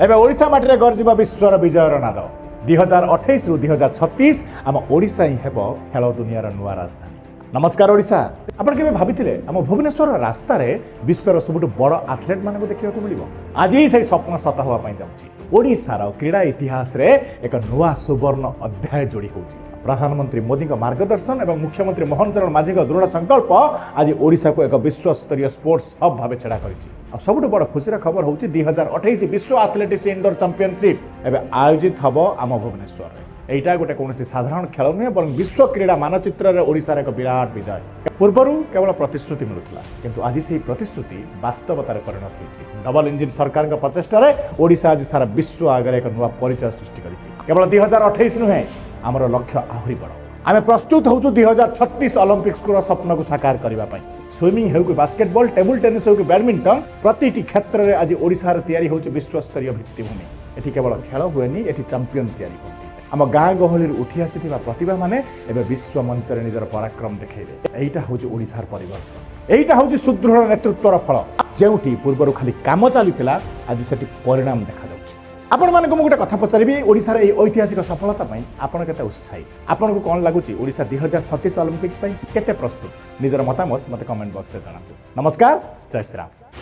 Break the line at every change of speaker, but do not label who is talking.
एबे ओडिशा माटी गर्जिब विश्वर विजयर नाद 2028 रु 2036 आम ओडिशा ही हेब खेल दुनियार नुआ राजधानी। नमस्कार ओडिशा। आपण केबे भाबिथिले आम भुवनेश्वर रास्ता रे विश्वर सबुठ बड़ एथलीट मानक देखिबा को मिलिबो? आज ही से स्वप्न सत होवा पई जाउची। ओडिशार क्रीड़ा इतिहास रे एक नुआ सुवर्ण अध्याय जोड़ी होउची। प्रधानमंत्री मोदी मार्गदर्शन एवं मुख्यमंत्री मोहन चरण माझी दृढ़ संकल्प आज ओडिशा को एक विश्व स्तरीय स्पोर्ट्स हब भाव छड़ा कर सबुठ बड़ खुशी खबर हूँ 2028 विश्व एथलेटिक्स इंडोर चैंपियनशिप एवं आयोजित हम आम भुवनेश्वर। एटा गोटे कौन साधारण खेल नुहे बर विश्व क्रीड़ा मानचित्र में ओडिशार एक विराट विजय। पूर्वर केवल प्रतिश्रुति मिलूला किंतु आज से प्रतिश्रुति वास्तवतार परिणत होती। डबल इंजिन सरकार प्रचेषार ओडिशा आज सारा विश्व आगे एक नुआ परिचय सृष्टि कर केवल 2028 नुहे आमर लक्ष्य आहरी बड़। आम प्रस्तुत हो 2036 ओलंपिक्स को स्वप्न को साकार करने। स्विमिंग हो कि बास्केटबॉल, टेबल टेनिस हो कि बैडमिंटन प्रति क्षेत्र में आज ओडिशार तैयारी होची विश्व स्तरीय भित्तिभूमि। एठी केवल खेल हुएनी, एठी चैंपियन तैयारी होती। आम गाँ गहली उठी आसी प्रतिभा माने एबे विश्व मंच रे निजर पराक्रम देखेबे। एइटा होची ओडिशार परिवर्तन। एइटा होची सुदृढ़ नेतृत्वर फल। जेउठी पूर्वर खाली काम चलीथिला आज सेठी परिणाम देखा जाउची। आपण मानक गोटे कथा पचारि ओडिशार ए ऐतिहासिक सफलता पई आपण केते उत्साही, आपण को कोन लागुची ओडिशा 2036 ओलंपिक पई केते प्रस्तुत? निजर मतामत मते कमेंट बॉक्स रे जणातु। नमस्कार, जय श्री राम।